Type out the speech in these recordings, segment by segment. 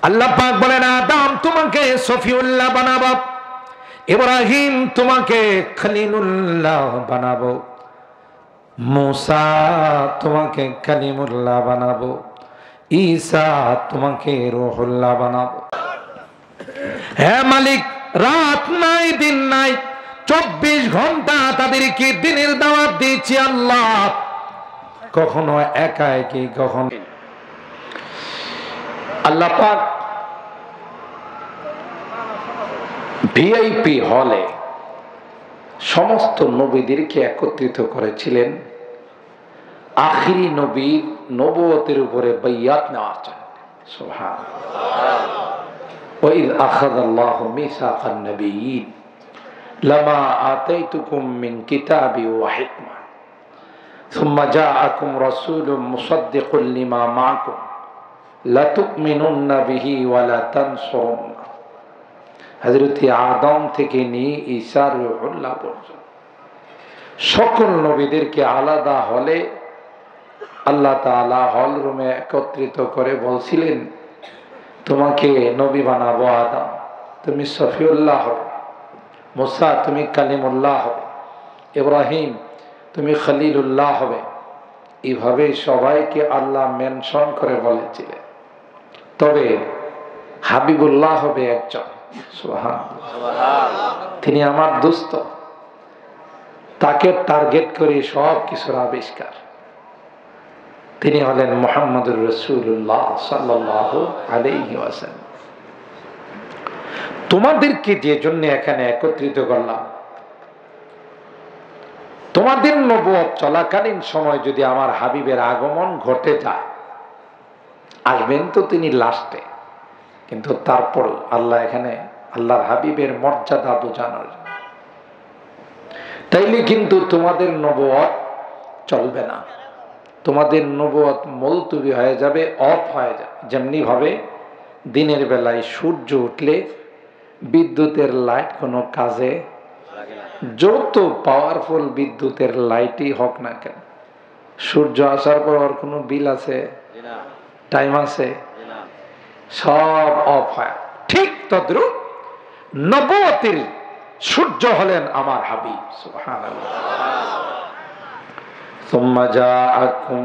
আল্লাহ পাক বলেন, আদম তোমাকে সফিউল্লাহ বানাবো, ইব্রাহিম তোমাকে খলিলুল্লাহ বানাবো, মুসা তোমাকে কালিমুল্লাহ বানাবো, ঈসা তোমাকে রূহুল্লাহ বানাবো। হে মালিক, রাত নাই দিন নাই, 24 ঘন্টা তাদেরকে দিনের দাওয়াত দিয়েছি আল্লাহ। কখনো একা একই, কখনো আল্লাহ পাক ভিআইপি হলে সমস্ত নবীদেরকে একত্রিত করেছিলেন আখিরি নবীর নবুয়তের উপরে বাইয়াত নেওয়ার জন্য। সুবহানাল্লাহ। ওয়াইদ আখাযাল্লাহু মিসাকান নাবিয়্যিন লামা আতাইতুকুম মিন কিতাবি ওয়া হিকমা সুম্মা জাআকুম রাসূলুম মুসাদ্দিকুন লিমা মাআকুম লাতুমিনুন্না বিহি ওয়া লা তানসুরুন্না। হযরত আদম থেকে নিয়ে ঈসা রূহুল্লাহ পর্যন্ত সকল নবীদেরকে আলাদা হলে আল্লাহ তাআলা হল রুমে একত্রিত করে বলছিলেন, তোমাকে নবী বানাবো আদম, তুমি সফিউল্লাহ হবে, মুসা তুমি কালিমুল্লাহ হবে, ইব্রাহিম তুমি খলিলুল্লাহ হবে। এইভাবে সবাইকে আল্লাহ মেনশন করে বলেছিলেন। তবে হাবিবুল্লাহ হবে একজন, সুবহানাল্লাহ, তিনি আমার দোস্ত, তাকে টার্গেট করে সব কিছুর আবিষ্কার। তিনি হলেন মুহাম্মদুর রাসূলুল্লাহ সাল্লাল্লাহু আলাইহি ওয়াসাল্লাম। তোমাদেরকে যে জন্য এখানে একত্রিত করলাম, তোমাদের নবুয়ত চলাকালীন সময় যদি আমার হাবিবের আগমন ঘটে যায়, আসবেন তো তিনি লাস্টে, কিন্তু তারপর আল্লাহ এখানে আল্লাহর হাবিবের মর্যাদা বোঝানোর, তাইলে কিন্তু তোমাদের নবুয়ত চলবে না, তোমাদের নবুয়ত মুলতবি হয়ে যাবে, অফ হয়ে যাবে। যেমনি ভাবে দিনের বেলায় সূর্য উঠলে বিদ্যুতের লাইট কোনো কাজে, যত পাওয়ারফুল বিদ্যুতের লাইটই হোক না কেন, সূর্য আসার পর আর কোনো বিল আছে, টাইম আছে, সব অফ হয়। ঠিক তদ্রুপ নবুয়তের সূর্য হলেন আমার হাবিব। সুবহানাল্লাহ। ثم جاءكم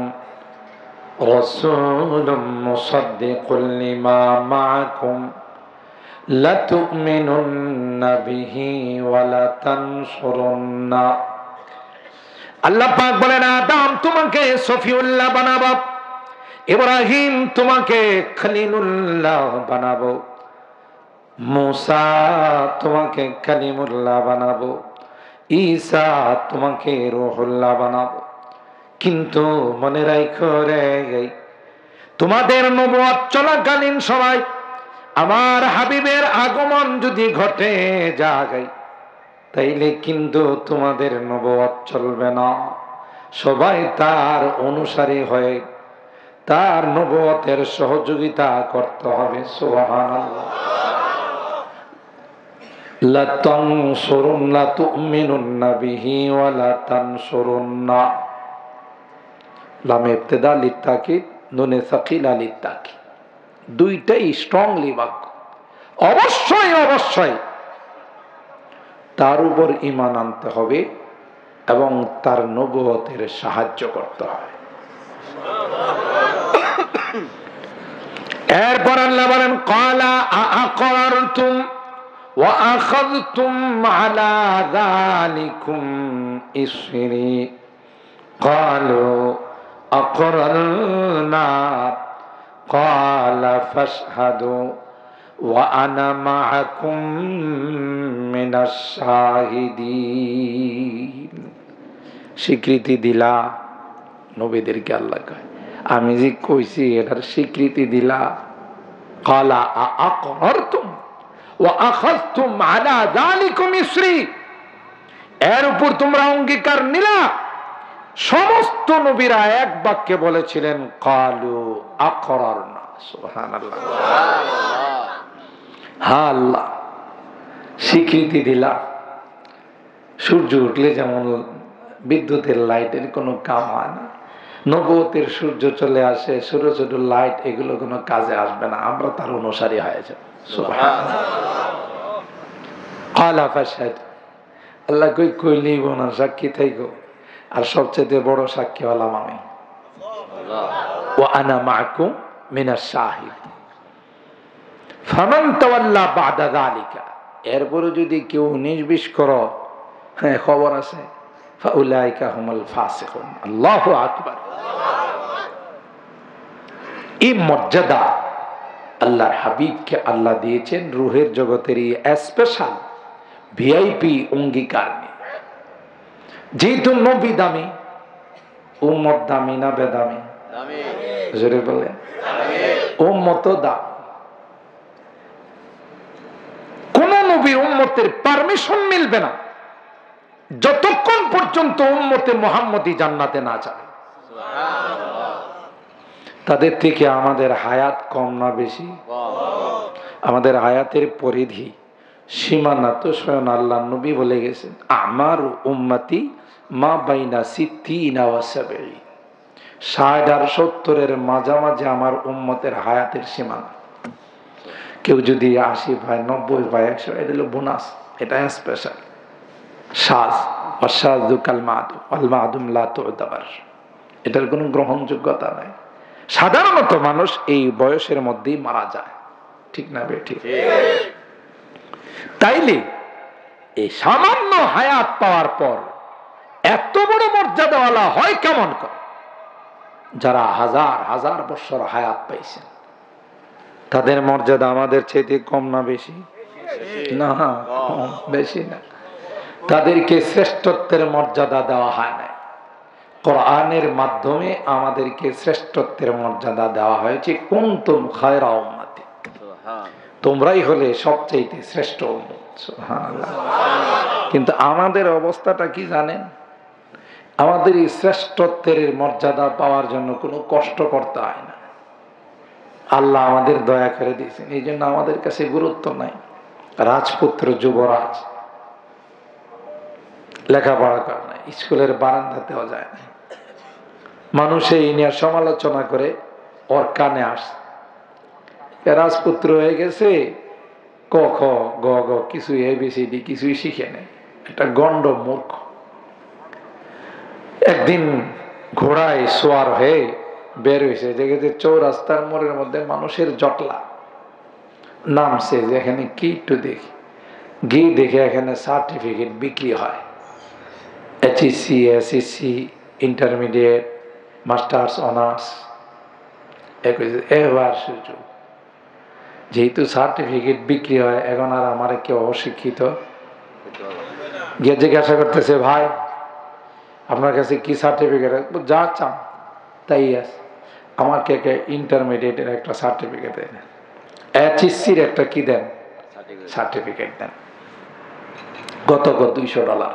رسول مصدق لما معكم لتؤمنن به ولتنصرن। আল্লাহ পাক বলেন, আদম তোমাকে সফিউল্লাহ বানাবো, ইব্রাহিম তোমাকে খলিলুল্লাহ বানাবো, মুসা তোমাকে কালিমুল্লাহ বানাবো, ঈসা তোমাকে রূহুল্লাহ বানাবো। কিন্তু মনে রাখো রে, তোমাদের নবুয়ত চলাকালীন সময় আমার হাবিবের আগমন যদি ঘটে যায়, তাইলে কিন্তু তোমাদের নবুয়ত চলবে না। সবাই তার অনুসারী হয়ে তার নবুয়তের সহযোগিতা করতে হবে। সুবহানাল্লাহ। লা তানসুরুন্না তুমিনুন্না বিহি ওয়া লা তানসুরুন্না। লাম ইবতিদা লিতাকিদ, নুনে সাকিলা লিতাকিদ, দুইটাই স্ট্রংলি বাক্য। অবশ্যই অবশ্যই তার উপর ঈমান আনতে হবে এবং তার নবুয়তের সাহায্য করতে হবে। এরপর আল্লাহ বলেন, ক্বালা আআকরারতুম ওয়া আখাযতুম আলা যালিকুম ইসরি ক্বালু আকরারনা ক্বালা ফাশহাদু ওয়া আনা মাআকুম মিনাশ শাহিদিন। স্বীকৃতি দিলা, নবীদেরকে আল্লাহ কয়, আমি যে কইছি এটার স্বীকৃতি দিলা। ক্বালা আআকরারতুম ওয়া আখাযতুম আলা যালিকুম ইসরি, এর উপর তোমরা অঙ্গীকার নিলা। সমস্ত নবীরা এক বাক্যে বলেছিলেন, ক্বালু আকরারনা। সুবহানাল্লাহ। হ্যাঁ আল্লাহ, স্বীকৃতি দিলা। সূর্য উঠলে যেমন বিদ্যুতের লাইটের কোনো কাম হয় না, নবুয়তের সূর্য চলে আসে, ছোট ছোট লাইট, এগুলো কোনো কাজে আসবে না, আমরা তার অনুসারী হয়ে যাব। সুবহানাল্লাহ। আলা ফাশহাদ, আল্লাহ কই কইলেই বোনা সাক্ষী থাইকো, আর সবচেয়ে বড় সাক্ষী হলাম আমি। ওয়া আনা মাআকুম মিনাশ শাহিদ ফামান তাওয়াল্লা বাদা যালিকা, এরপরে যদি কেউ 19-20 করো, হ্যাঁ খবর আছে, ফাউলাইকা হুমুল ফাসিকুন। আল্লাহু আকবার। এই মর্যাদা আল্লাহর হাবিবকে আল্লাহ দিয়েছেন রুহের জগতের এই স্পেশাল ভিআইপি অঙ্গীকার নিয়ে। যেহেতু নবী দামি, উম্মত দামি না বেদামি? জোরে বলে। উম্মত দামি। কোন নবীর উম্মতের পারমিশন মিলবে না যতক্ষণ পর্যন্ত উম্মতে মুহাম্মদী জান্নাতে না যাবে। তাদের থেকে আমাদের হায়াত কম না বেশি? আমাদের হায়াতের পরিধি সীমানা তো স্বয়ং আল্লাহ নবী বলে গেছেন, আমার উম্মতি মা বাইনা সিত্তিনা ওয়া সাবঈন, 60 আর 70-এর মাঝামাঝি আমার উম্মতের হায়াতের সীমানা। কেউ যদি 80 ভাই, 90 ভাই, 100, এটা হলো বোনাস, এটা স্পেশাল সাজ। অসাজু কাল মাদুম আল মাদুম লা তু'তাবার, এটার কোনো গ্রহণযোগ্যতা নাই। সাধারণত মানুষ এই বয়সের মধ্যেই মারা যায়, ঠিক না বেঠিক? তাইলে এই সামান্য হায়াত পাওয়ার পর এত বড় মর্যাদাওয়ালা হয় কেমন করে? যারা হাজার হাজার বছর হায়াত পাইছেন, তাদের মর্যাদা আমাদের চাইতে কম না বেশি? না, বেশি না। তাদেরকে শ্রেষ্ঠত্বের মর্যাদা দেওয়া হয় না। কোরআনের মাধ্যমে আমাদেরকে শ্রেষ্ঠত্বের মর্যাদা দেওয়া হয়েছে, কুনতুম খায়রা উম্মাতি, তোমরাই হলে সবচেয়ে শ্রেষ্ঠ উম্মত। সুবহানাল্লাহ। কিন্তু আমাদের অবস্থাটা কি জানেন? আমাদের এই শ্রেষ্ঠত্বের মর্যাদা পাওয়ার জন্য কোনো কষ্ট করতে হয় না, আল্লাহ আমাদের দয়া করে দিয়েছেন, এই জন্য আমাদের কাছে গুরুত্ব নাই। রাজপুত্র যুবরাজ লেখাপড়া করে না, স্কুলের বারান্দাতেও যায় না, মানুষ এই নিয়ে সমালোচনা করে ওর কানে আসে, রাজপুত্র হয়ে গেছে, ক খ গ গ কিছুই ABCD কিছুই শিখে নেই, একটা গন্ড মূর্খ। একদিন ঘোড়ায় সোয়ার হয়ে বের হয়েছে, দেখেছে চৌরাস্তার মোড়ের মধ্যে মানুষের জটলা, নামছে যে এখানে কি একটু দেখি, গিয়ে দেখে এখানে সার্টিফিকেট বিক্রি হয়, HSC SSC intermediate masters honours. এবার সুযোগ, যেহেতু সার্টিফিকেট বিক্রি হয়, এখন আর আমার কেউ অশিক্ষিত গিয়ে জিজ্ঞাসা করতেছে, ভাই আপনার কাছে কি সার্টিফিকেট? যা চান তাই আছে। আমাকে ইন্টারমিডিয়েটের একটা সার্টিফিকেট দেন, HSCর একটা কি দেন, সার্টিফিকেট দেন। গত $200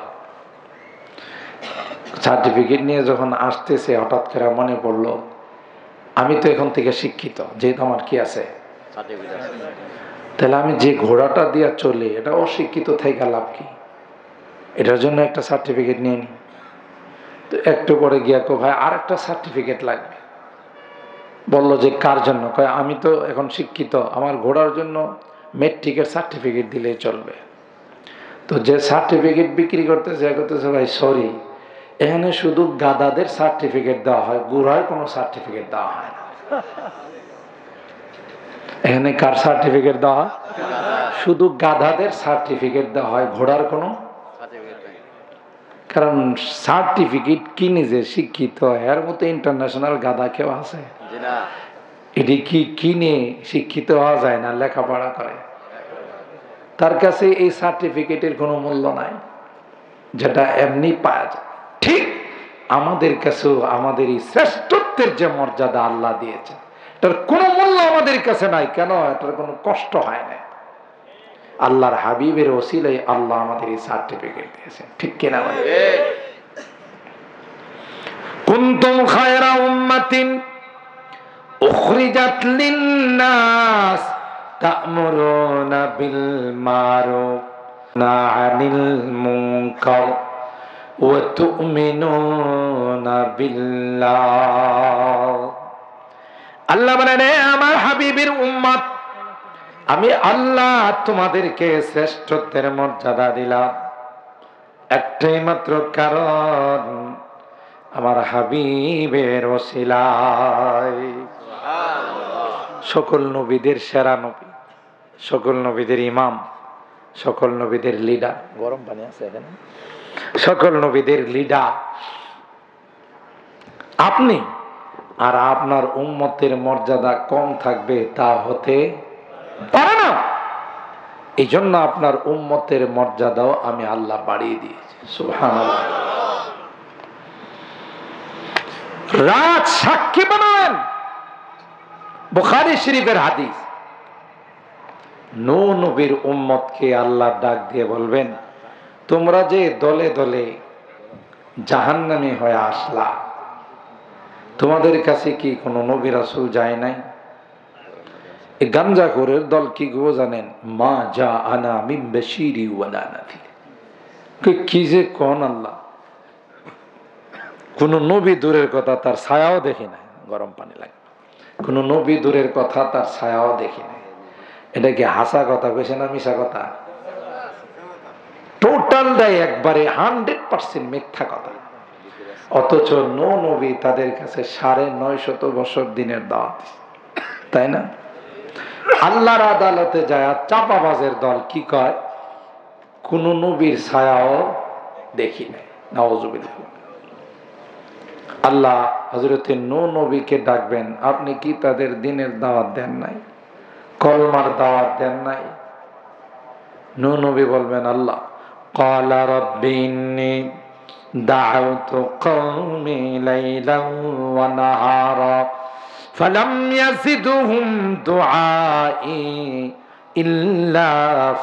সার্টিফিকেট নিয়ে যখন আসতেছে, হঠাৎ করে মনে পড়লো আমি তো এখন থেকে শিক্ষিত, যেহেতু আমার কি আছে, তাহলে আমি যে ঘোড়াটা দিয়ে চলি, এটা অশিক্ষিত থেকে লাভ কি? এটার জন্য একটা সার্টিফিকেট নিয়ে নি। তো একটু পরে গিয়া কো, ভাই আর একটা সার্টিফিকেট লাগবে। বললো যে কার জন্য? কয় আমি তো এখন শিক্ষিত, আমার ঘোড়ার জন্য মেট্রিকের সার্টিফিকেট দিলেই চলবে। তো যে সার্টিফিকেট বিক্রি করতেছে, ভাই সরি, এখানে শুধু গাধাদের সার্টিফিকেট দেওয়া হয়, ঘোড়ার কোনো সার্টিফিকেট দেওয়া হয় না। এখানে কার সার্টিফিকেট দেওয়া হয়? শুধু গাধাদের সার্টিফিকেট দেওয়া হয়, ঘোড়ার কোনো। কারণ সার্টিফিকেট কিনে যে শিক্ষিত, এর মতো ইন্টারন্যাশনাল গাধা কেউ আছে? এটি কি কিনে শিক্ষিত হওয়া যায় না? লেখাপড়া করে, তার কাছে এই সার্টিফিকেটের কোনো মূল্য নাই, যেটা এমনি পাওয়া যায়। ঠিক আমাদের কাছেও আমাদের এই শ্রেষ্ঠত্বের যে মর্যাদা আল্লাহ দিয়েছে, এটার কোনো মূল্য আমাদের কাছে নাই। কেন? এটার কোনো কষ্ট হয় না। আল্লাহর হাবিবের ওসিলায় আল্লাহ আমাদের এই সার্টিফিকেট দিয়েছেন, ঠিক কিনা? কুনতুম খায়রা উম্মাতিন উখরিজাত লিন-নাস তা'মুরুনা বিল মারুফ ওয়া তানহাউনা আনিল মুনকার ওয়া তুমিনুনা বিল্লাহ। আল্লাহ বলেন, আমার হাবিবের উম্মত, আমি আল্লাহ তোমাদেরকে শ্রেষ্ঠত্বের মর্যাদা দিলাম একটাই মাত্র কারণ, আমার হাবিবের ওসিলায়। সকল নবীদের সেরা নবী, সকল নবীদের ইমাম, সকল নবীদের লিডার, গরম পানি আছে এখানে, সকল নবীদের লিডার আপনি। আর আপনার উম্মতের মর্যাদা কম থাকবে তা হতে পারে না। এই জন্য আপনার উম্মতের মর্যাদাও আমি আল্লাহ বাড়িয়ে দিয়েছি। সুবহানাল্লাহ। রাত সাক্ষী বানালেন, বুখারী শরীফের হাদিস। নূহ নবীর উম্মতকে আল্লাহ ডাক দিয়ে বলবেন, তোমরা যে দলে দলে জাহান্নামী হয়ে আসলা, তোমাদের কাছে কি কোনো নবী রাসূল যায় নাই? এই গাঞ্জাখোরের দল কি গো জানেন? মা যা আনা মিন বাশিরি ওয়ালা নাযির। কি যে কোন আল্লাহ, কোন নবী দূরের কথা, তার ছায়াও দেখি না। গরম পানি লাগে। কোন নবী দূরের কথা, তার ছায়াও দেখি না। এটা কি হাসা কথা কইছে না মিছা কথা? টোটালটাই একবারে 100% মিথ্যা কথা। অথচ নূহ নবী তাদের কাছে 950 বছর দিনের দাওয়াত দিছে, তাই না? আল্লাহর আদালতে যায় চাপাবাজের দল কি কয়? কোন নবীর ছায়াও দেখি নাই। নাউযুবিল্লাহ। আল্লাহ হযরতে নূহ নবীকে ডাকবেন, আপনি কি তাদের দিনের দাওয়াত দেন নাই? কলমার দাওয়াত দেন নাই? নূহ নবী বলবেন, আল্লাহ ক্বালা রাব্বি ইন্নী দাআউতু কওমি লাইলান ওয়া নাহারা ফালাম ইয়াজিদহুম দুআই ইল্লা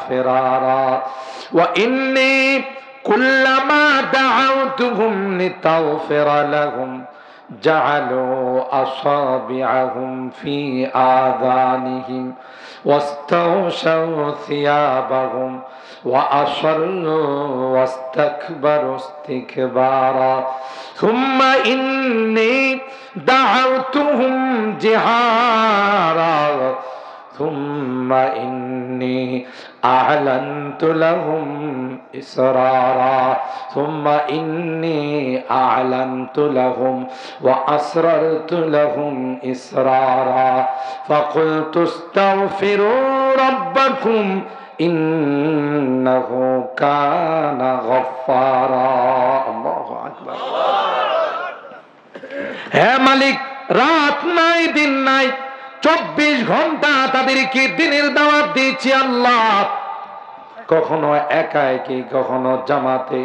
ফিরারা ওয়া ইন্নী কুল্লামা দাআউতুহুম লিতাগফিরা লাহুম জাআলু আসাবিআহুম ফি আযানিহিম ওয়াস্তাগশাউ সিয়াবাহুম ওয়া আসরু ওয়াস্তাকবারু ইস্তিকবারা সুম্মা ইন্নী দাআউতুহুম জিহারা সুম্মা ইন্নী আ'লানতু লাহুম ইসরারা সুম্মা ইন্নী আ'লানতু লাহুম ওয়া আসরারতু লাহুম ইসরারা ফাকুলতু ইস্তাগফিরু রাব্বাকুম ইন্নাহু কানা গফফারা। আল্লাহু আকবার। হে মালিক, রাত নাই দিন নাই, 24 ঘন্টা তাদেরকে দিনের দাওয়াত দিয়েছি আল্লাহ। কখনো একা একি, কখনো জামাতে,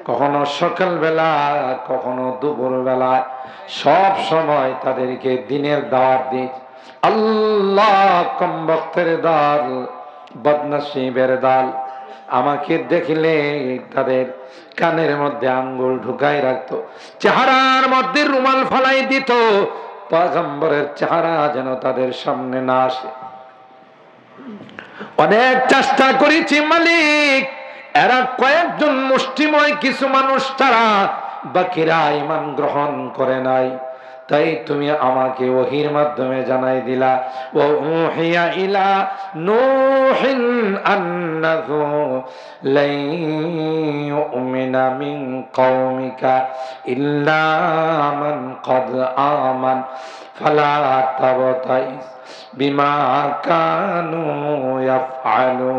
কখনো সকালবেলা, কখনো দুপুর বেলা, সব সময় তাদেরকে দিনের দাওয়াত দিয়েছি আল্লাহ। কমবক্তের দল, বদনসিবের দল আমাকে দেখলে তাদের কানের মধ্যে আঙ্গুল ঢুকাই রাখতো, চেহারার মধ্যে রুমাল ফালাই দিত, পয়গম্বরের চেহারা যেন তাদের সামনে না আসে। অনেক চেষ্টা করেছি মালিক, এরা কয়েকজন মুষ্টিময় কিছু মানুষ তারা, বাকিরা ঈমান গ্রহণ করে নাই। তাই তুমি আমাকে ওহীর মাধ্যমে জানাই দিলা, ও উহিয়া ইলা নূহিন আন্নাহু লা ইউমিনা মিন কওমিকা ইল্লা মান ক্বাদ আমান ফালা তাবতাইস বিমা কানু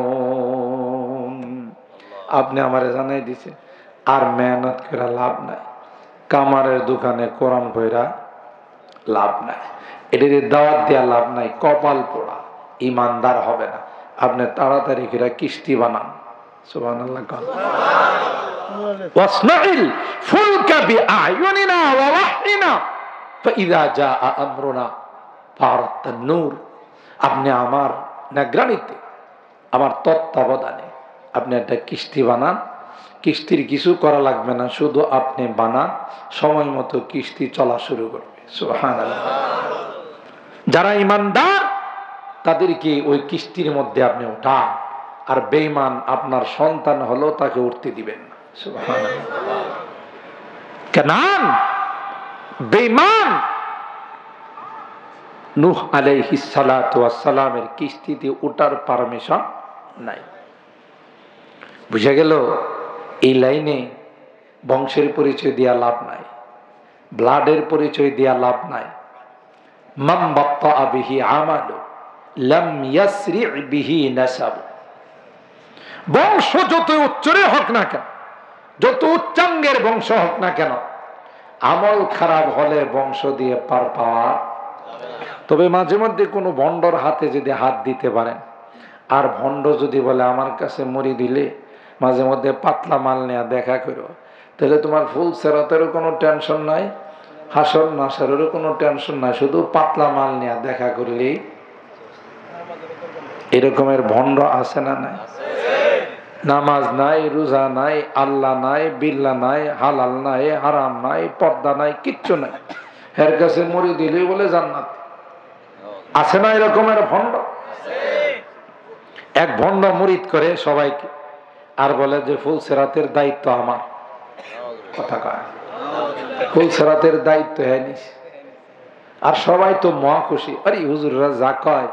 ইয়াফআলুন। আপনি আমারে জানাই দিছে, আর মেহনত করে লাভ নাই, কামারের দোকানে কোরআন পড়া লাভ নাই, এদের দাওয়াত দেওয়া লাভ নাই, কপাল পোড়া, ইমানদার হবে না। আপনি তাড়াতাড়ি করে কিস্তি বানান। সুবহানাল্লাহ। ওয়াসনাইল ফুলকা বিআয়ুনিনা ওয়া ওয়াহয়িনা ফাইযা জাআ আমরুনা ফারাতান নূর। আপনি আমার নিগরানিতে, আমার তত্ত্বাবধানে আপনি একটা কিস্তি বানান। কিস্তির কিছু করা লাগবে না, শুধু আপনি বানান, সময় মতো কিস্তি চলা শুরু করবে। সুবহানাল্লাহ। যারা ইমানদার তাদেরকে ওই কিস্তির মধ্যে আপনি উঠান, আর বেঈমান আপনার সন্তান হলেও তাকে উঠতে দিবেন না। সুবহানাল্লাহ। কানান বেঈমান নূহ আলাইহিস সালাতু ওয়াস সালামের কিস্তিতে ওঠার পারমিশন নাই। বুঝা গেল এই লাইনে বংশের পরিচয় দেওয়া লাভ নাই, ব্লাডের পরিচয় দেওয়া লাভ নাই। মান বাত্তা বিহি আমালু লাম ইয়াসরি বিহি নাসাব। বংশ যত উচ্চরে হোক না কেন, যত উচ্চাঙ্গের বংশ হোক না কেন, আমল খারাপ হলে বংশ দিয়ে পার পাওয়া। তবে মাঝে মধ্যে কোনো ভণ্ডর হাতে যদি হাত দিতে পারেন, আর ভণ্ড যদি বলে আমার কাছে মুড়ি দিলে মাঝে মধ্যে পাতলা মাল নেয়া দেখা করো, তাহলে তোমার ফুল সেরাতেরও কোনো টেনশন নাই, হাসর নাসরেরও কোনো টেনশন নাই, শুধু পাতলা মাল নেয়া দেখা করলেই। এরকমের ভণ্ড আছে না নাই? নামাজ নাই, রোজা নাই, আল্লাহ নাই, বিল্লা নাই, হালাল নাই, হারাম নাই, পর্দা নাই, কিচ্ছু নাই, এর কাছে মুড়ি দিলেই বলে জান্নাত। আছে না এরকমের ভণ্ড? এক ভণ্ড মুরিদ করে সবাইকে, আর বলে যে ফুল সেরাতের দায়িত্ব আমার। কথা কয় ফুল সেরাতের দায়িত্ব হ্যাঁ নিস। আর সবাই তো মহা খুশি, আরে হুজুররা যা কয়,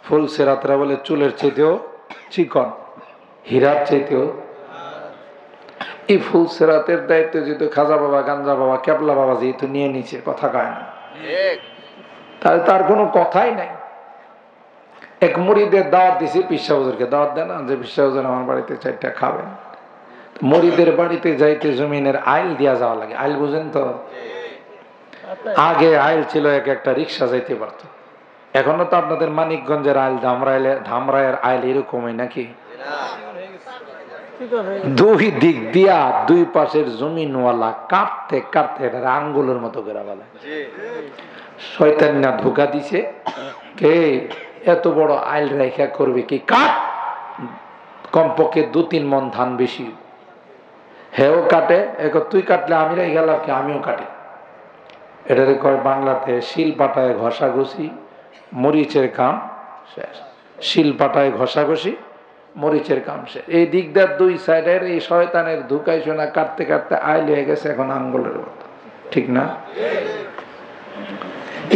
ফুল সেরাতরা বলে চুলের চাইতেও চিকন, হীরার চাইতেও। এই ফুল সেরাতের দায়িত্ব যেহেতু খাজা বাবা, গাঞ্জা বাবা, কেবলা বাবা যেহেতু নিয়ে নিছে, কথা কয় না, তাহলে তার কোনো কথাই নাই। এক মুরিদের দাওয়াত দিছি, পিসা হুজুরকে দাওয়াত দেন না, যে পিসা হুজুর আমার বাড়িতে 4টা খাবেন। মুরিদের বাড়িতে যাইতে জমিনের আইল দিয়া যাওয়া লাগে। আইল বুঝেন তো? আগে আইল ছিল এক একটা রিক্সা যাইতে পারতো। এখনো তো আপনাদের মানিকগঞ্জের আইল, ধামরায়ের আইল এরকমই নাকি? দুই দিক দিয়া দুই পাশের জমিনওয়ালা কাটতে কাটতে আঙ্গুলের মতো করে বলে শয়তান না ধোকা দিছে, কে এত বড় আইল রেখা করবে কি? কাট, কমপক্ষে 2-3 মণ ধান বেশি। হেও কাটে, তুই কাটলে আমি রেখে গেলাম কি? আমিও কাটি। এটারে কয় বাংলাতে শিল পাটায় ঘষাঘষি, মরিচের কাম শেষ। শিল পাটায় ঘষাঘষি, মরিচের কাম শেষ। এই দিকদার দুই সাইডের এই শয়তানের ধুকাই শোনা কাটতে কাটতে আইল হয়ে গেছে এখন আঙ্গুলের মতো, ঠিক না?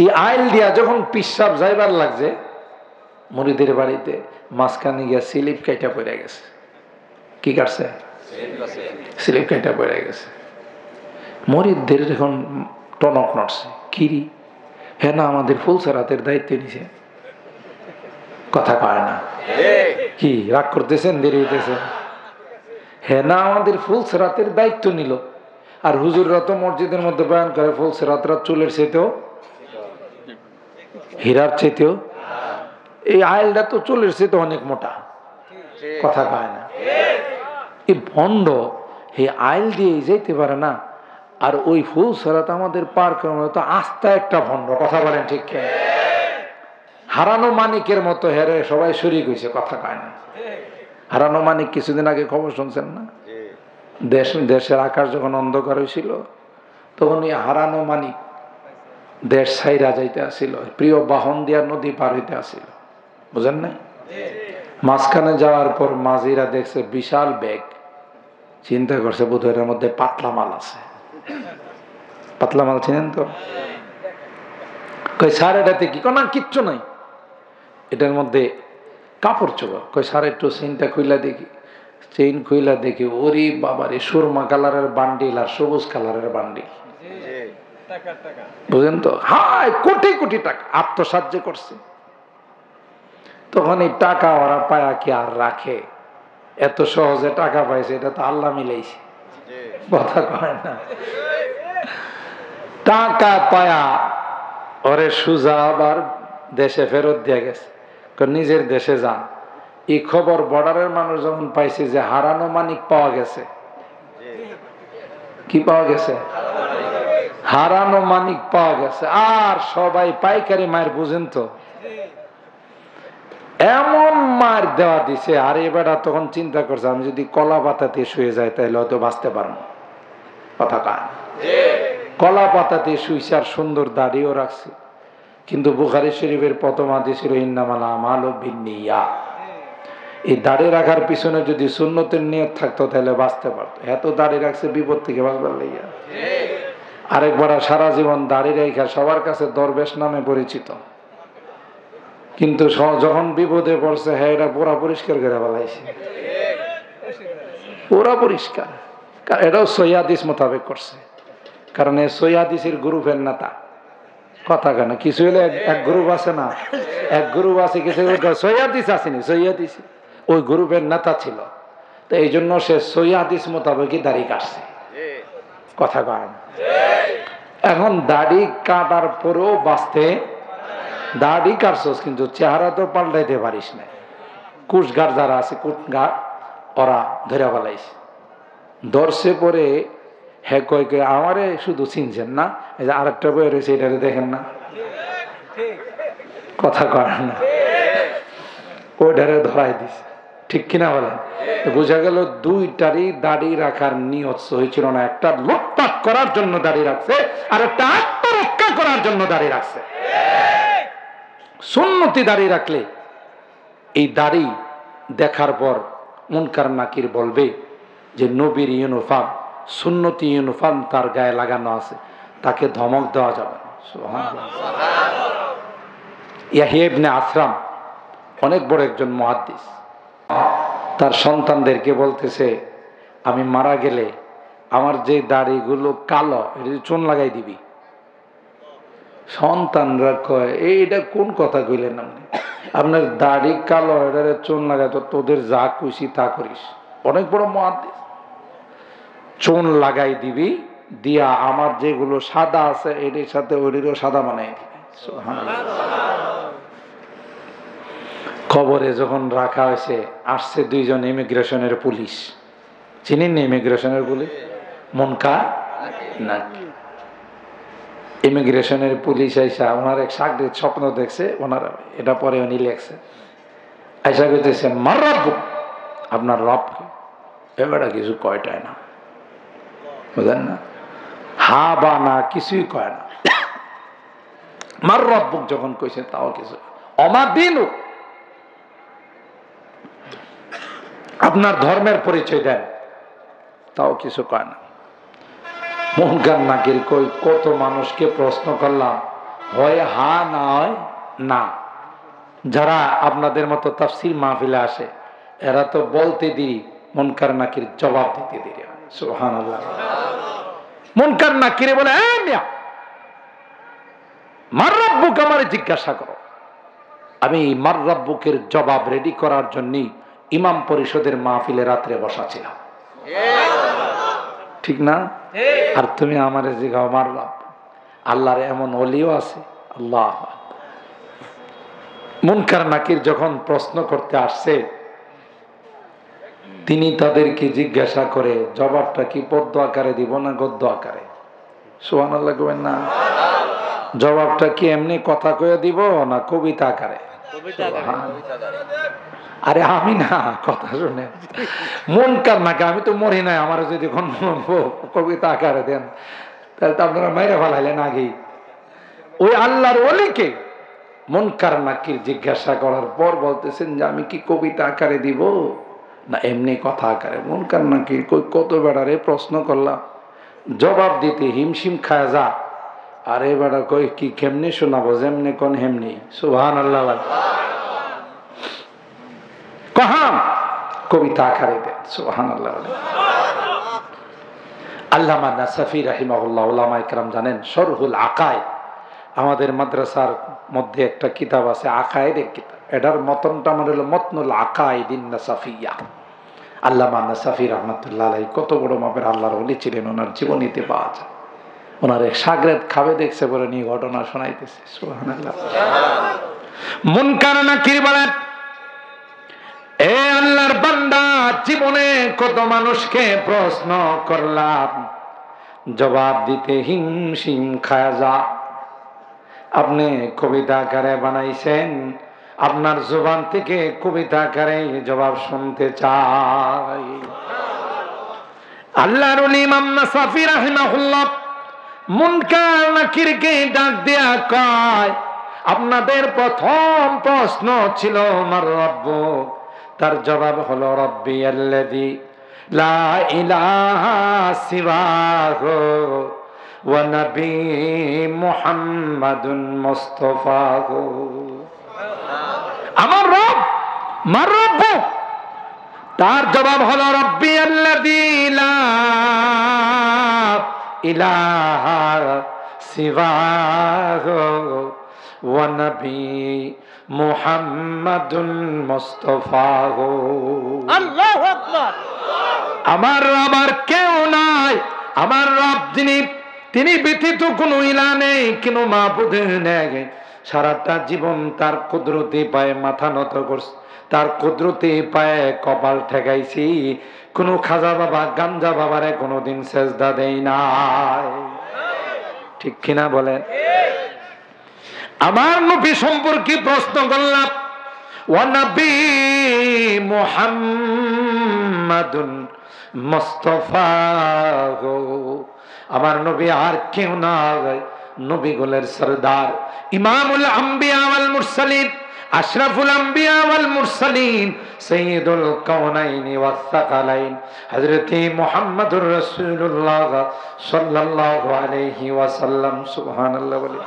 এই আইল দিয়া যখন পিসাব যাইবার লাগছে মুরিদের বাড়িতে, মাঝখানে গিয়া স্লিপ কাইটা পড়ে গেছে। কি কাটছে? স্লিপ কাইটা পড়ে গেছে। মুরিদদের যখন টনক নড়ছে, কিরি হ্যাঁ না আমাদের ফুল সেরাতের দায়িত্ব নিছে। কথা কয় না? কি রাগ করতেছেন? দেরি হইতেছে? হ্যাঁ না আমাদের ফুল সেরাতের দায়িত্ব নিল। আর হুজুররা তো মসজিদের মধ্যে বয়ান করে ফুল সেরাতরা চুলের চাইতেও, হীরার চাইতেও। এই আইলটা তো চুলের চাইতে অনেক মোটা। কথা কয় না? এই ভণ্ড এই আইল দিয়ে যাইতে পারে না, আর ওই ফুল সেরাত আমাদের পার করানো তো আস্থা একটা ভণ্ড। কথা বলেন ঠিক? হারানো মানিকের মতো হেরে সবাই শরীক হয়েছে। কথা কয় না? হারানো মানিক কিছুদিন আগে খবর শুনছেন না? দেশের আকাশ যখন অন্ধকার হয়েছিল তখন এই হারানো মানিক দেশ ছাইরা যাইতে আসিল, প্রিয় বাহন দিয়া নদী পার হইতে আসিল, বুঝেন না? মাঝখানে যাওয়ার পর মাঝিরা দেখছে বিশাল ব্যাগ, চিন্তা করছে বোধহয় এর মধ্যে পাতলা মাল আছে। পাতলা মাল চিনেন তো? কই স্যার এটাতে কি? না কিচ্ছু নাই, এটার মধ্যে কাপড় চোপড়। কই স্যার একটু চেইনটা খুইলা দেখি। চেইন খুইলা দেখি, ওরে বাবারে, সুরমা কালারের বান্ডিল আর সবুজ কালারের বান্ডিল। বুঝেন তো? হায় কোটি কোটি টাকা আত্মসাহায্য করছে। তখন এই টাকা ওরা পায়া কি আর রাখে? এত সহজে টাকা পাইছে, এটা তো আল্লাহ মিলাইছে। কথা কয় না? টাকা পায়া ওরে সুজা আবার দেশে ফেরত দিয়ে গেছে, নিজের দেশে যান। এই খবর বর্ডারের মানুষ যখন পাইছে যে হারানো মানিক পাওয়া গেছে। কি পাওয়া গেছে? হারানো মানিক পাওয়া গেছে। আর সবাই পাইকারি মায়ের, বুঝেন তো, এমন মার দেওয়া দিছে। আর এবারে তখন চিন্তা করছে আমি যদি কলা পাতাতে শুয়ে যাই তাহলে হয়তো বাঁচতে পারবো। কথা কান? কলা পাতাতে শুইছে আর সুন্দর দাড়িও রাখছে। কিন্তু বুখারী শরীফের প্রথম হাদিস ছিল ইন্নামাল আমালু বিন্নিয়াত, এই দাড়ি রাখার পিছনে যদি সুন্নতের নিয়ত থাকতো তাহলে বাঁচতে পারতো। এত দাড়ি রাখছে বিপদ থেকে বাঁচবার লাইয়া। আরেকবার সারা জীবন দাড়ি রেখা সবার কাছে দরবেশ নামে পরিচিত, কিন্তু যখন বিপদে পড়ছে হ্যাঁ এটা পুরা পরিষ্কার করে ফেলাইছে, পুরা পরিষ্কার। এটাও সহিহ হাদিস মোতাবেক করছে, কারণ এই সহিহ হাদিসের গ্রুপের নেতা। কথা কেন কিছু হলে এক গ্রুপ আছে না, এক গ্রুপ আছে কিছু সহিহ হাদিস আসেনি, সহিহ হাদিস ওই গ্রুপের নেতা ছিল, তো এই জন্য সে সহিহ হাদিস মোতাবেকই দাড়ি কাটছে। কথা কয় না। এখন দাড়ি কাটার পরেও বাঁচতে, দাড়ি কাটছস কিন্তু চেহারা তো পাল্টাইতে পারিস না। কুশগার যারা আছে কুটগার ওরা ধরে ফেলাইছে, দর্শে পরে হে কয় কয় আমারে শুধু চিনছেন না, এই যে আরেকটা বই রয়েছে এটারে দেখেন না, কথা কয় না, ওইটারে ধরাই দিছে। ঠিক কিনা বলেন? বোঝা গেল দুইটারই দাড়ি রাখার নিয়ত হয়েছিল না। একটা লোকপাট করার জন্য দাড়ি রাখছে, আর একটা আত্মরক্ষা করার জন্য দাড়ি রাখছে। সুন্নতি দাড়ি রাখলে এই দাড়ি দেখার পর মুনকার নাকির বলবে যে নবীর ইউনিফর্ম, সুন্নতি ইউনিফর্ম তার গায়ে লাগানো আছে, তাকে ধমক দেওয়া যাবে না। সুবহানাল্লাহ। ইয়াহিয়া ইবনে আসরাম অনেক বড় একজন মুহাদ্দিস, তার সন্তানদেরকে বলতেছে আমি মারা গেলে আমার যে দাড়িগুলো কালো এটা চুন লাগাই দিবি। সন্তানরা কয় এইটা কোন কথা কইলেন আপনি, আপনার দাড়ি কালো এটা চুন লাগাই, তো তোদের যা খুশি তা করিস। অনেক বড় মুহাদ্দিস, চুন লাগাই দিবি, দিয়া আমার যেগুলো সাদা আছে এটির সাথে ওইটিরও সাদা বানাই দিবি। সুবহানাল্লাহ। খবরে যখন রাখা হয়েছে, আসছে দুইজন ইমিগ্রেশনের পুলিশ, চিনেন না ইমিগ্রেশনের পুলিশ? মুনকার নাকির। ইমিগ্রেশনের পুলিশ আইসা ওনার এক সাগরের স্বপ্ন দেখছে, ওনার এটা পরে উনি লেখছে, আইসা কইতেছে মার রব্বুক, আপনার রবকে। এবারে কিছু কয়টায় না, বুঝলেন না, হা বা না কিছুই কয় না। মার রব্বুক যখন কইছে তাও কিছু, অমা দিনুক, আপনার ধর্মের পরিচয় দেন, তাও কিছু কয় না। মুনকার নাকির কই কত মানুষকে প্রশ্ন করলাম, হয় হা না হয় না। যারা আপনাদের মতো তাফসীর মাহফিলে আসে এরা তো বলতে দেরি, মুনকার নাকির জবাব দিতে দেরি হয়। সুবহানাল্লাহ। মুনকার নাকিরে বলে মার রব্বুক, আমারে জিজ্ঞাসা করো। আমি মার রব্বুকের জবাব রেডি করার জন্য ইমাম পরিষদের মাহফিলে রাত্রে বসা ছিলাম, ঠিক না? আর তুমি আমারে জিজ্ঞাসা মার রব। আল্লাহর এমন ওলিও আছে। আল্লাহ। মুনকার নাকির যখন প্রশ্ন করতে আসছে, তিনি তাদেরকে জিজ্ঞাসা করে জবাবটা কি পদ্য আকারে দিব না গদ্য আকারে? সুবহানাল্লাহ কইবেন না? জবাবটা কি এমনি কথা কয়ে দিব না কবিতা আকারে? আরে আমি না, কথা শুনে মুনকার নাকি, আমি তো মরি নাই, আমার যদি কবিতা আকারে দেন তাহলে তো আপনারা মাইরা ফেলাইলেন আগেই। ওই আল্লাহর ওলিকে মুনকার নাকির জিজ্ঞাসা করার পর বলতেছেন যে আমি কি কবিতা আকারে দিব না এমনি কথা আকারে? মুনকার নাকির কত বেড়ারে প্রশ্ন করলাম, জবাব দিতে হিমশিম খায় যা। আরে বেড়া কই কি কেমনি শোনাবো, যেমনি কোন হেমনি। সুবহানাল্লাহ। কহাম কবিতা আকারে দেন। সুবহানাল্লাহ। আল্লামা নাসাফি রাহিমাহুল্লাহ, উলামায়ে কেরাম জানেন শরহুল আকায়েদ, আমাদের মাদ্রাসার মধ্যে একটা কিতাব আছে আকায়েদের কিতাব, এটার মতনটা আমার হলো মতনুল আকায়েদিন নাসাফিয়া। আল্লামা নাসাফি রাহমাতুল্লাহ আলাইহি কত বড় মাপের আল্লাহর ওলি ছিলেন, ওনার জীবনীতে পাওয়া যায়। ওনার এক সাগরেদ খাবে দেখছে বলে নিয়ে ঘটনা শোনাইতেছে। সুবহানাল্লাহ। মুনকার নাকির বলেন, এ আল্লাহর বান্দা, জীবনে কত মানুষকে প্রশ্ন করলাম, জবাব দিতে হিমশিম খায়া যা। আপনি কবিতা আকারে বানাইছেন, আপনার জবান থেকে কবিতা আকারে জবাব শুনতে চাই। আল্লাহর ওলি ইমাম নাসাফি রাহিমাহুল্লাহ মুনকার নাকিরকে ডাক দেয়া কয়, আপনাদের প্রথম প্রশ্ন ছিল মার রব্বুক, তার জবাব হলো রব্বিয়াল্লাযী লা ইলাহা সিওয়াহু ওয়া নবী মুহাম্মাদুন মুস্তাফাহু। আমার রব, মার রব, তার জবাব হলো রব্বিয়াল্লাযী লা ইলাহা সিওয়াহু ওয়া নবী মুহাম্মাদুন মুস্তাফাহু। আল্লাহু আকবার। আমার রব আর কেউ নাই, আমার রব তিনি ব্যতীত কোনো ইলাহ নেই, কোনো মাবুদ নেই। সারাটা জীবন তার কুদরতে পায়ে মাথা নত করছি, তার কুদরতে পায়ে কপাল ঠেকাইছি। কোনো খাজা বাবা গাঞ্জা বাবারে কোনোদিন সেজদা দেই নাই। ঠিক কিনা বলেন? আমার নবী সম্পর্কে প্রশ্ন করলাম, ওয়া নবী মুহাম্মাদুন মুস্তাফাহু, আমার নবী আর কেউ না, নবীগুলোর সরদার, ইমামুল আম্বিয়া ওয়াল মুরসালিন, আশরাফুল আম্বিয়া ওয়াল মুরসালিন, সাইয়্যিদুল কাওনাইন ওয়াস সাকালাইন, হযরতে মুহাম্মদুর রাসূলুল্লাহ সাল্লাল্লাহু আলাইহি ওয়াসাল্লাম। সুবহানাল্লাহ বলে।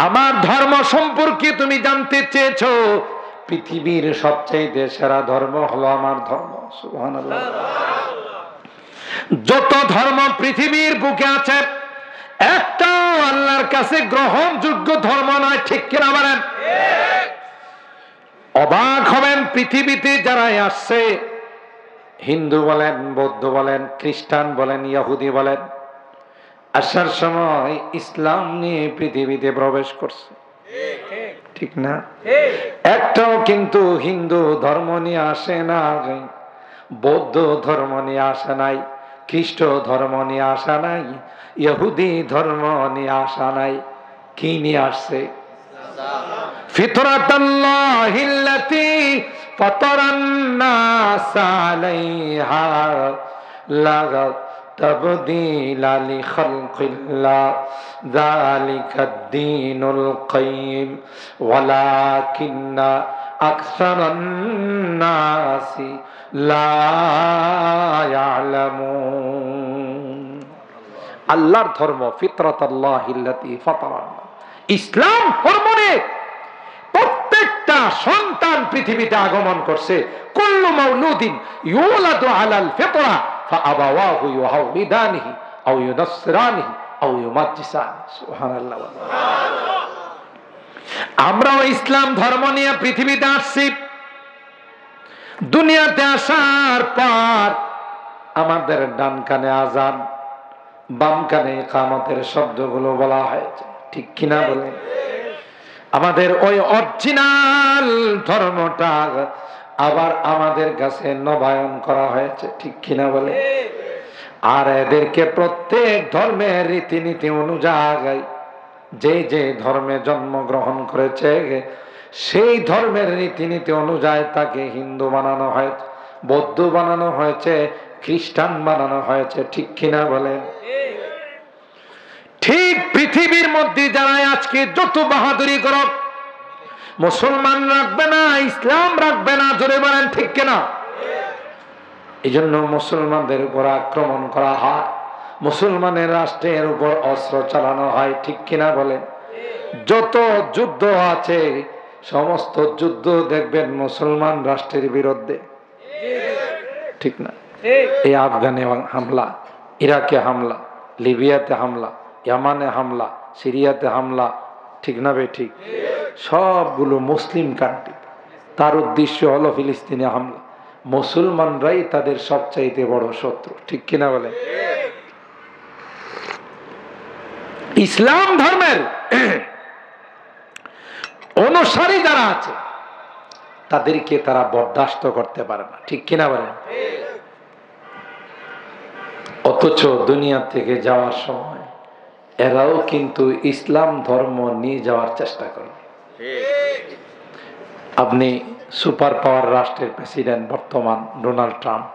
আমার ধর্ম সম্পর্কে তুমি জানতে চেয়েছো, পৃথিবীর সবচেয়ে সেরা ধর্ম হলো আমার ধর্ম। সুবহানাল্লাহ। যত ধর্ম পৃথিবীর বুকে আছে, একটাও আল্লাহর কাছে গ্রহণযোগ্য ধর্ম নয়। ঠিক কিনা বলেন? অবাক হবেন, পৃথিবীতে যারা আসছে, হিন্দু বলেন, বৌদ্ধ বলেন, খ্রিস্টান বলেন, ইহুদি বলেন, আসার সময় ইসলাম নিয়ে পৃথিবীতে প্রবেশ করছে। ঠিক না? একটাও কিন্তু হিন্দু ধর্ম নিয়ে আসে না, বৌদ্ধ ধর্ম নিয়ে আসে নাই, খ্রিস্ট ধর্ম নিয়ে আসা নাই, ইহুদি ধর্ম নিয়ে আসা নাই। কি নিয়ে আসছে? ফিতরাতাল্লাহিল্লাতী ফাতারান নাস আলাইহা লা তাবদীলা লিখালকিল্লাহ যালিকাদ দীনুল কাইয়্যিম ওয়ালাকিন্না আকসারান নাসি লা ইয়ালামুন। আল্লাহর ধর্ম ফিতরাতাল্লাহিল্লাতী ফাতারান, ইসলাম ধর্মে প্রত্যেকটা সন্তান পৃথিবীতে আগমন করছে। কুল্লু মাউলুদিন ইউলাদু আলাল ফিতরা ফাআবাওয়াহু ইউহাউদানিহি আও ইউনাসসিরানিহি আও ইউমাজ্জিসানি। সুবহানাল্লাহ। আমরাও ইসলাম ধর্ম নিয়ে পৃথিবীতে আসছি। দুনিয়াতে আসার পর আমাদের ডান কানে আযান, বাম কানে ইকামতের শব্দগুলো বলা হয়েছে। ঠিক কিনা বলেন? আমাদের ওই অরিজিনাল ধর্মটা আবার আমাদের কাছে নবায়ন করা হয়েছে। ঠিক কিনা বলে? আর এদেরকে প্রত্যেক ধর্মের রীতিনীতি অনুযায়ী যে যে ধর্মে জন্মগ্রহণ করেছে সেই ধর্মের রীতিনীতি অনুযায়ী তাকে হিন্দু বানানো হয়েছে, বৌদ্ধ বানানো হয়েছে, খ্রিস্টান বানানো হয়েছে। ঠিক কিনা বলেন? ঠিক পৃথিবীর মধ্যে যারা আজকে যত বাহাদুরি করো, মুসলমান রাখবে না, ইসলাম রাখবে না, জোরে বলেন ঠিক কিনা? এই জন্য মুসলমানদের উপর আক্রমণ করা হয়, মুসলমানের রাষ্ট্রের উপর অস্ত্র চালানো হয়। ঠিক কিনা বলেন? যত যুদ্ধ আছে সমস্ত যুদ্ধ দেখবেন মুসলমান রাষ্ট্রের বিরুদ্ধে। ঠিক না? এই আফগানে হামলা, ইরাকে হামলা, লিবিয়াতে হামলা, ইয়ামানে হামলা, সিরিয়াতে হামলা, ঠিক না বে ঠিক? সবগুলো মুসলিম কান্ট্রি। তার উদ্দেশ্য হলো ফিলিস্তিনে হামলা। মুসলমানরাই তাদের সবচাইতে বড় শত্রু। ঠিক কিনা বলে? ইসলাম ধর্মের অনুসারী যারা আছে তাদেরকে তারা বরদাস্ত করতে পারে না। ঠিক কিনা বলেন? অথচ দুনিয়া থেকে যাওয়ার সময় এরাও কিন্তু ইসলাম ধর্ম নিয়ে যাওয়ার চেষ্টা করে। আপনি সুপার পাওয়ার রাষ্ট্রের প্রেসিডেন্ট বর্তমান ডোনাল্ড ট্রাম্প,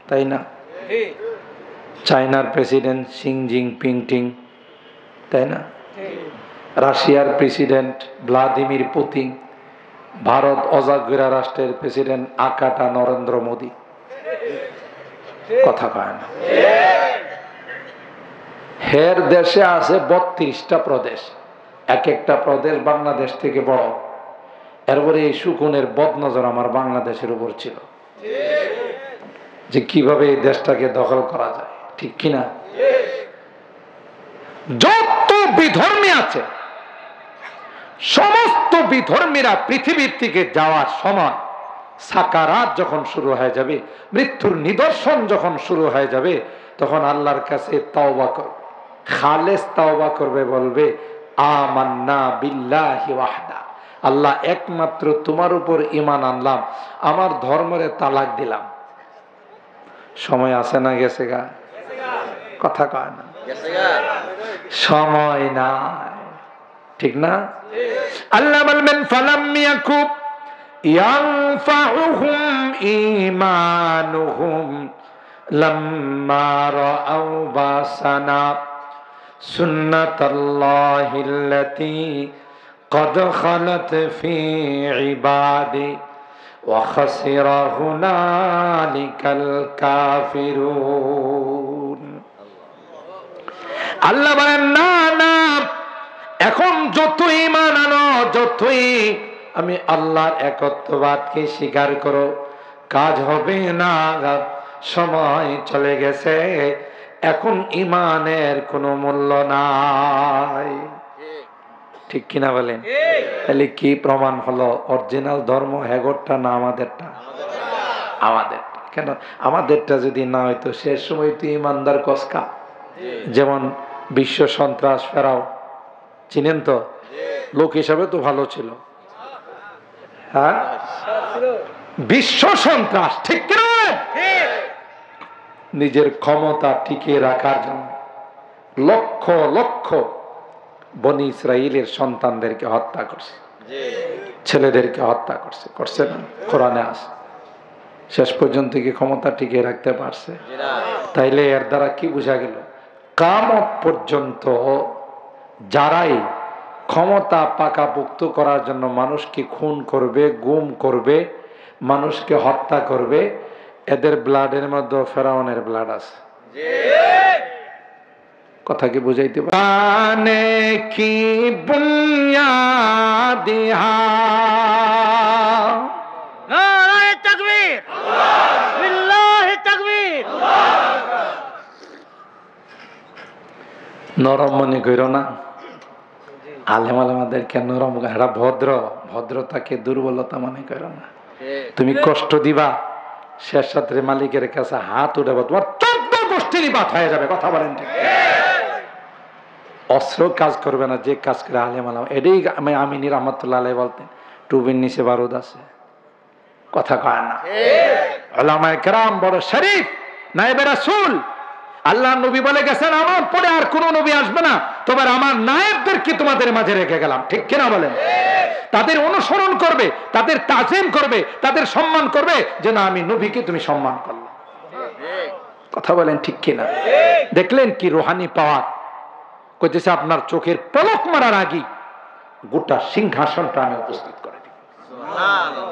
তাই না? চায়নার প্রেসিডেন্ট শি জিনপিং, তাই না? রাশিয়ার প্রেসিডেন্ট ভ্লাদিমির পুতিন, ভারত অজাগিরা রাষ্ট্রের প্রেসিডেন্ট আকাটা নরেন্দ্র মোদী। কথা কয় না। হের দেশে আছে 32টা প্রদেশ, এক একটা প্রদেশ বাংলাদেশ থেকে বড়। এরপরে এই শকুনের বদনজর আমার বাংলাদেশের উপর ছিল যে কিভাবে এই দেশটাকে দখল করা যায়, ঠিক কিনা? যত বিধর্মী আছে সমস্ত বিধর্মীরা পৃথিবীর থেকে যাওয়ার সময় সাকারাত যখন শুরু হয়ে যাবে, মৃত্যুর নিদর্শন যখন শুরু হয়ে যাবে, তখন আল্লাহর কাছে তাওবা করবে, খালেস তাওবা করবে, বলবে আমান্না বিল্লাহি ওয়াহদা, আল্লাহ একমাত্র তোমার উপর ঈমান আনলাম, আমার ধর্মরে তালাক দিলাম। সময় আছে না গেছে গা? কথা কয় না। সময় নাই, ঠিক না? আল্লাহ বলবেন ফালাম ইয়াকুব ইয়ানফাউহুম ঈমানুহুম লাম্মা রাআউ বাসানা সুন্নাতাল্লাহিল্লাতী قد خلت في عبادي وخسر هنالك الكافرون আল্লাহ বলেন না না, এখন যতই ঈমান আনো, যতই আমি আল্লাহর একত্ববাদকে স্বীকার করো, কাজ হবে না, সময় চলে গেছে, এখন ঈমানের কোনো মূল্য নাই। ঠিক কিনা বলেন? তাহলে কি প্রমাণ হলো অরিজিনাল ধর্ম হেগরটা না আমাদেরটা? আমাদেরটা। কেন আমাদেরটা যদি না হইতো শেষ সময় তো ইমানদার কসকা, যেমন বিশ্ব সন্ত্রাস ফেরাও, চিনেন তো? লোক হিসাবে তো ভালো ছিল, হ্যাঁ, বিশ্ব সন্ত্রাস, ঠিক কিনা? নিজের ক্ষমতা টিকিয়ে রাখার জন্য লক্ষ লক্ষ বনি ইসরাইলের সন্তানদেরকে হত্যা করছে, ছেলেদেরকে হত্যা করছে, করছে না? কোরআনে আছে। শেষ পর্যন্ত কি ক্ষমতা টিকিয়ে রাখতে পারছে? তাইলে এর দ্বারা কি বোঝা গেল? কিয়ামত পর্যন্ত যারাই ক্ষমতা পাকাপোক্ত করার জন্য মানুষকে খুন করবে, গুম করবে, মানুষকে হত্যা করবে, এদের ব্লাডের মধ্যে ফেরাউনের ব্লাড আছে। কথা কি বুঝাইতে পারে? কি বুনিয়াদিহা নারে তাকবীর, বিল্লাহি তাকবীর। নরম মনে কইরো না, আলেম আলেমাদেরকে নরম, এরা ভদ্র, ভদ্রতাকে দুর্বলতা মনে করো না। তুমি কষ্ট দিবা, শেষ রাত্রে মালিকের কাছে হাত উঠাবো, তোমার 14 গোষ্ঠীরই বাদ হয়ে যাবে। কথা বলেন ঠিক? অস্ত্র কাজ করবে না যে কাজ করে আলেম আলেম। এটাই আমিনী রহমতুল্লাহ আলাইহি বলতেন, টুবির নিচে বারুদ আছে। কথা কয় না? উলামায়ে কেরাম বড় শরীফ, নায়েবে রাসূল। আল্লাহ নবী বলে গেছেন আমার পরে আর কোন নবী আসবে না, তবে আমার নায়েবদেরকে তোমাদের মাঝে রেখে গেলাম। ঠিক কিনা বলেন? তাদের অনুসরণ করবে, তাদের তাজিম করবে, তাদের সম্মান করবে, যে না আমি নবীকে তুমি সম্মান করলে। কথা বলেন ঠিক কিনা? দেখলেন কি রুহানি পাওয়ার? কইতেছে আপনার চোখের পলক মারার আগে গোটা সিংহাসনটা আমি উপস্থিত করে দিই।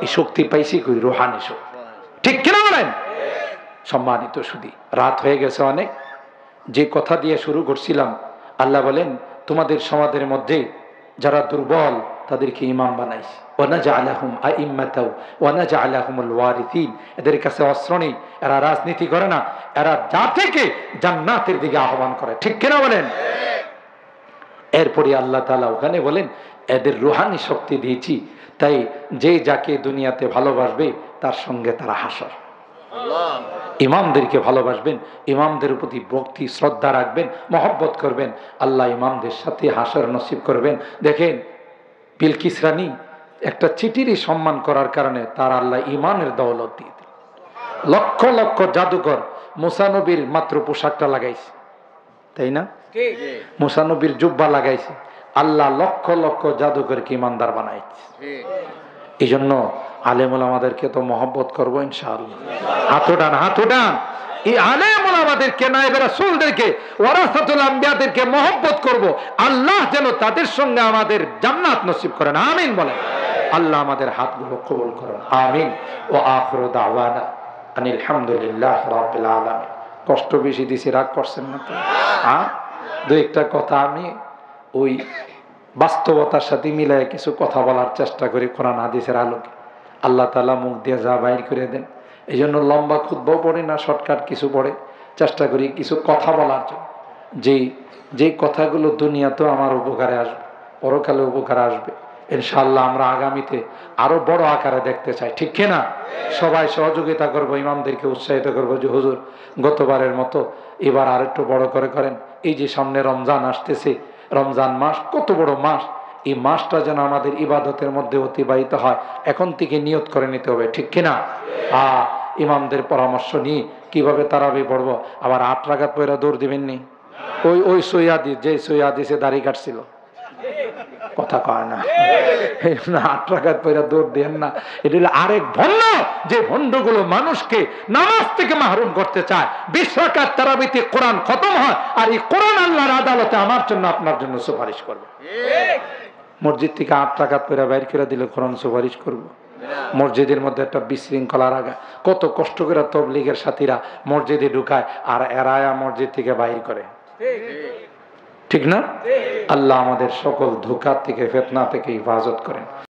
এই শক্তি পাইছি কই? রুহানি শক্তি। ঠিক কিনা বলেন? সম্মানিত সুধী, রাত হয়ে গেছে অনেক। যে কথা দিয়ে শুরু করছিলাম, আল্লাহ বলেন তোমাদের সমাজের মধ্যে যারা দুর্বল তাদেরকে ইমাম বানাইছি, ওয়ানাজআলাহুম আইম্মাতাও ওয়ানাজআলাহুমুল ওয়ারিসিন। এদের কাছে অস্ত্র নেই, এরা রাজনীতি করে না, এরা জাতিকে জান্নাতের দিকে আহ্বান করে। ঠিক কিনা বলেন? এরপরে আল্লাহ তাআলা ওখানে বলেন এদের রুহানি শক্তি দিয়েছি, তাই যে যাকে দুনিয়াতে ভালোবাসবে তার সঙ্গে তারা হাসর। ইমামদেরকে ভালোবাসবেন, ইমামদের প্রতি ভক্তি শ্রদ্ধা রাখবেন, মহব্বত করবেন, আল্লাহ ইমামদের সাথে হাসর নসিব করবেন। দেখেন বিলকিস রানী একটা চিঠিরই সম্মান করার কারণে তার আল্লাহ ইমানের দৌলত দিয়ে দিল। লক্ষ লক্ষ জাদুকর মুসা নবীর মাত্র পোশাকটা লাগাইছে, তাই না? মুসা নবীর জুব্বা লাগাইছে, আল্লাহ লক্ষ লক্ষ জাদুকরকে ইমানদার বানাইছে। এই জন্য আলেম ওলামাদেরকে তো মহব্বত করবো ইনশাআল্লাহ। হাত উঠান, হাত উঠান। এই আলেম ওলামাদেরকে, নায়েবে রাসূলদেরকে, ওয়ারাসাতুল আম্বিয়াদেরকে মহব্বত করব। আল্লাহ যেন তাদের সঙ্গে আমাদের জান্নাত নসিব করেন, আমিন বলেন। আল্লাহ আমাদের হাতগুলো কবুল করুন, আমিন। ও আখিরু দাওয়ানা আনিল হামদুলিল্লাহ রাব্বিল আলামিন। কষ্ট বেশি দিছি, রাগ করছেন না তো? হ্যাঁ, দুই একটা কথা আমি ওই বাস্তবতার সাথে মিলাই কিছু কথা বলার চেষ্টা করি কোরআন হাদিসের আলোকে। আল্লাহ তাআলা মুখ দিয়ে যা বাইর করে দেন, এই জন্য লম্বা খুতবাও পড়ে না, শর্টকাট কিছু পড়ে, চেষ্টা করি কিছু কথা বলার জন্য, যে কথাগুলো দুনিয়াতেও আমার উপকারে আসবে, পরকালে উপকারে আসবে। ইনশাআল্লাহ আমরা আগামীতে আরো বড় আকারে দেখতে চাই, ঠিক কিনা? সবাই সহযোগিতা করবো, ইমামদেরকে উৎসাহিত করবো যে হুজুর গতবারের মতো এবার আর একটু বড় করে করেন। এই যে সামনে রমজান আসতেছে, রমজান মাস কত বড় মাস, এই মাসটা যেন আমাদের ইবাদতের মধ্যে অতিবাহিত হয়, এখন থেকে নিয়ত করে নিতে হবে, ঠিক কিনা? ইমামদের পরামর্শ নিয়ে কিভাবে তারাবি পড়বো। আবার 8 রাকাত পয়রা দৌড় দিবেন নি? ওই সৈয়াদি, যে সৈয়াদিসে দাড়ি কাটছিল, কথা কয় না, 8 রাকাত পয়রা দৌড় দেন না। এটা হলো আরেক ভণ্ড, যে ভণ্ডগুলো মানুষকে নামাজ থেকে মাহরুম করতে চায়। 20 রাকাত তারাবিতে কোরআন খতম হয়, আর এই কোরআন আল্লাহর আদালতে আমার জন্য আপনার জন্য সুপারিশ করবে। মসজিদ থেকে 8 রাকাত পয়রা বাইর করে দিলে কোরআন সুপারিশ করবো? মসজিদের মধ্যে একটা বিশৃঙ্খলা রাখা, কত কষ্ট করে তবলিগের সাথীরা মসজিদে ঢুকায়, আর এরায়া মসজিদ থেকে বাইর করে, ঠিক না? আল্লাহ আমাদের সকল ধোঁকা থেকে, ফিতনা থেকে হেফাজত করেন।